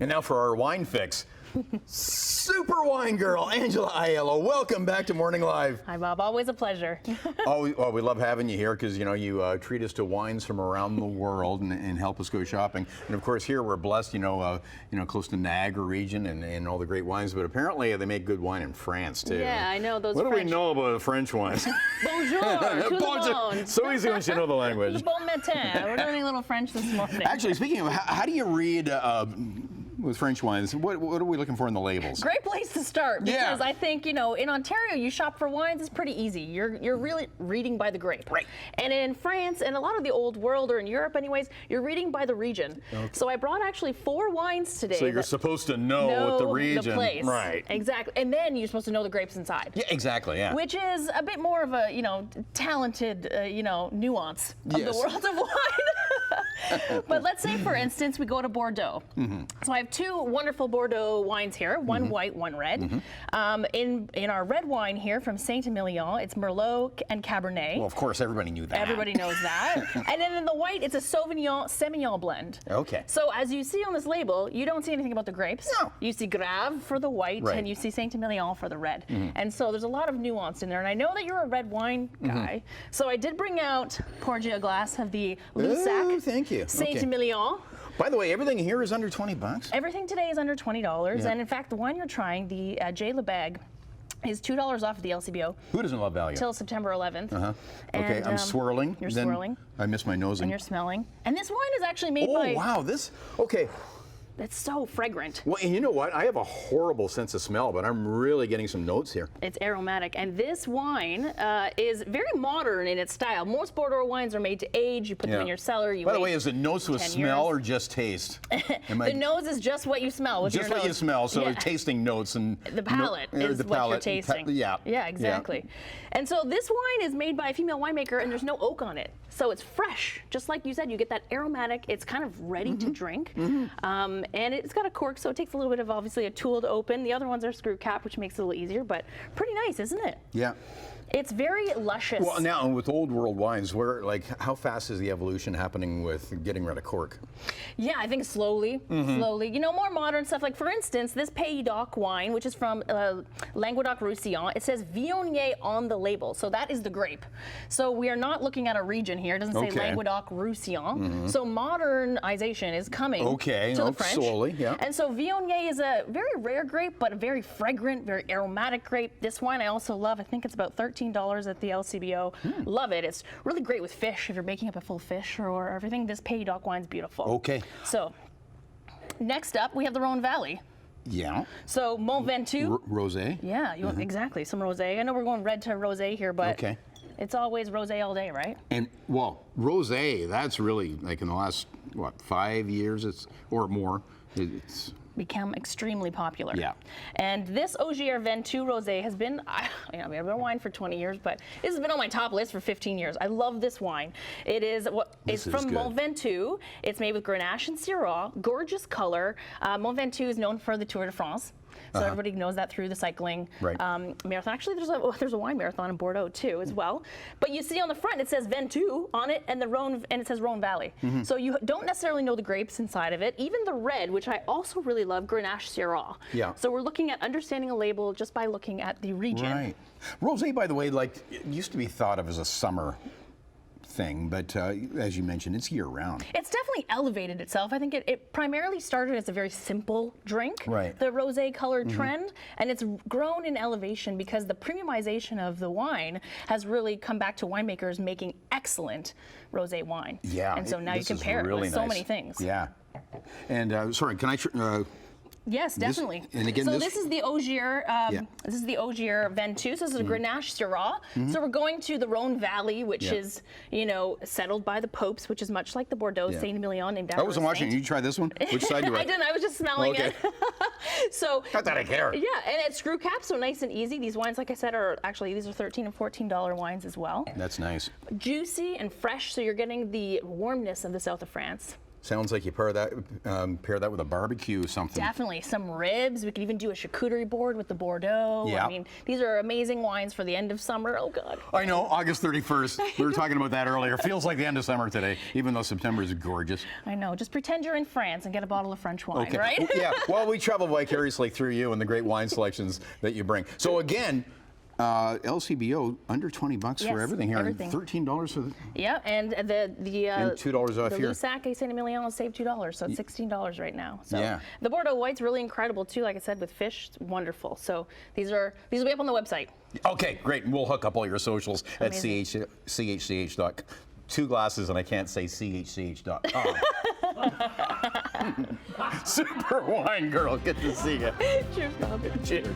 And now for our wine fix. Super wine girl, Angela Aiello. Welcome back to Morning Live. Hi, Bob. Always a pleasure. We love having you here because you treat us to wines from around the world and help us go shopping. And of course, here we're blessed, close to Niagara region and all the great wines. But apparently, they make good wine in France too. Yeah, I know those. What French. do we know about the French wines? Bonjour. Tout le monde. So easy once you know the language. Bon matin. We're learning a little French this morning. Actually, speaking of, how do you read? With French wines, what are we looking for in the labels? Great place to start because I think in Ontario you shop for wines. It's pretty easy. You're really reading by the grape, right? And in France and a lot of the old world or in Europe, anyways, you're reading by the region. Okay. So I brought actually 4 wines today. So you're supposed to know the region, the place, right? Exactly, and then you're supposed to know the grapes inside. Yeah, exactly. Yeah. Which is a bit more of a talented nuance of the world of wine. But let's say, for instance, we go to Bordeaux. Mm-hmm. So I have 2 wonderful Bordeaux wines here, one white, one red. Mm-hmm. In our red wine here from Saint-Emilion, it's Merlot and Cabernet. Well, of course, everybody knew that. Everybody knows that. And then in the white, it's a Sauvignon-Semillon blend. Okay. So as you see on this label, you don't see anything about the grapes. No. You see Grave for the white, and you see Saint-Emilion for the red. Mm-hmm. And so there's a lot of nuance in there. And I know that you're a red wine guy, so I did bring out, poured you a glass of the Lussac. Oh, thank you. Saint-Emilion. By the way, everything here is under $20. Everything today is under $20, and in fact, the wine you're trying, the J. Le Bag, is $2 off of the LCBO. Who doesn't love value? Till September 11th. Okay, and, I'm swirling. You're swirling. I miss my nosing. And you're smelling. And this wine is actually made by... Oh, wow, okay. It's so fragrant. Well, and you know what? I have a horrible sense of smell, but I'm really getting some notes here. It's aromatic, and this wine is very modern in its style. Most Bordeaux wines are made to age. You put them in your cellar. By the way, is the nose with smell or just taste? The nose is just what you smell with your nose. Just what you smell, so tasting notes and... The palate is what you're tasting. Yeah, exactly. Yeah. And so this wine is made by a female winemaker, and there's no oak on it. So it's fresh. Just like you said, you get that aromatic. It's kind of ready to drink. Mm-hmm. And it's got a cork, so it takes a little bit of, obviously, a tool to open. The other ones are screw cap, which makes it a little easier, but pretty nice, isn't it? Yeah. It's very luscious. Well, now with old world wines, how fast is the evolution happening with getting rid of cork? Yeah, I think slowly. More modern stuff. Like, for instance, this Pays d'Oc wine, which is from Languedoc-Roussillon, it says Viognier on the label. So that is the grape. So we are not looking at a region here. It doesn't say Languedoc-Roussillon. Mm-hmm. So modernization is coming to the French. Slowly, yeah. And so Viognier is a very rare grape, but a very fragrant, very aromatic grape. This wine I also love. I think it's about $13 at the LCBO. Love it. It's really great with fish. If you're making up a full fish or everything, this Pays d'Oc wine's beautiful. Okay. So next up, we have the Rhone Valley. Yeah. So Mont Ventoux. Rosé. Yeah, exactly. Some rosé. I know we're going red to rosé here, but it's always rosé all day, right? And rosé, that's really like in the last 5 years or more. It's become extremely popular. Yeah. And this Ogier Ventoux Rosé has been, I've been wine for 20 years, but this has been on my top list for 15 years. I love this wine. It's from Mont Ventoux. It's made with Grenache and Syrah. Gorgeous color. Mont Ventoux is known for the Tour de France. So everybody knows that through the cycling marathon. Actually, there's a wine marathon in Bordeaux too, as well. But you see on the front it says Ventoux on it, and it says Rhone Valley. Mm-hmm. So you don't necessarily know the grapes inside of it. Even the red, which I also really love, Grenache Syrah. Yeah. So we're looking at understanding a label just by looking at the region. Right. Rosé, by the way, it used to be thought of as a summer thing, but as you mentioned, it's year-round. It's definitely elevated itself. I think it primarily started as a very simple drink, the rosé colored trend, and it's grown in elevation because the premiumization of the wine has really come back to winemakers making excellent rosé wine. Yeah, and so now you compare it with so many things. Yeah, and sorry, can I? Yes, definitely. And again, this is the Ogier. This is the Ogier Ventoux. So this is a Grenache Syrah. So we're going to the Rhone Valley, which is, settled by the popes, which is much like the Bordeaux Saint-Emilion named after. I wasn't watching. You try this one. Which side do I? I didn't. I was just smelling it. So. Not that I care. Yeah, and it's screw cap, so nice and easy. These wines, like I said, these are $13 and $14 wines as well. That's nice. Juicy and fresh, so you're getting the warmness of the south of France. Sounds like you pair that with a barbecue or something. Definitely. Some ribs. We could even do a charcuterie board with the Bordeaux. Yeah. I mean, these are amazing wines for the end of summer. Oh, God. I know, August 31st. We were talking about that earlier. Feels like the end of summer today, even though September is gorgeous. I know. Just pretend you're in France and get a bottle of French wine, right? Yeah, well, we travel vicariously through you and the great wine selections that you bring. So again, LCBO, under $20 Yes, for everything here. everything. $13 for the... Yeah, and And $2 off the here. Lusac Saint Emilion will save $2, so it's $16 right now. So Yeah. the Bordeaux White's really incredible too. Like I said, with fish, it's wonderful. So these will be up on the website. Okay, great. And we'll hook up all your socials at Amazing. chch.com. 2 glasses, and I can't say chch.com. Super wine girl. Good to see you. Cheers, Bob. Cheers.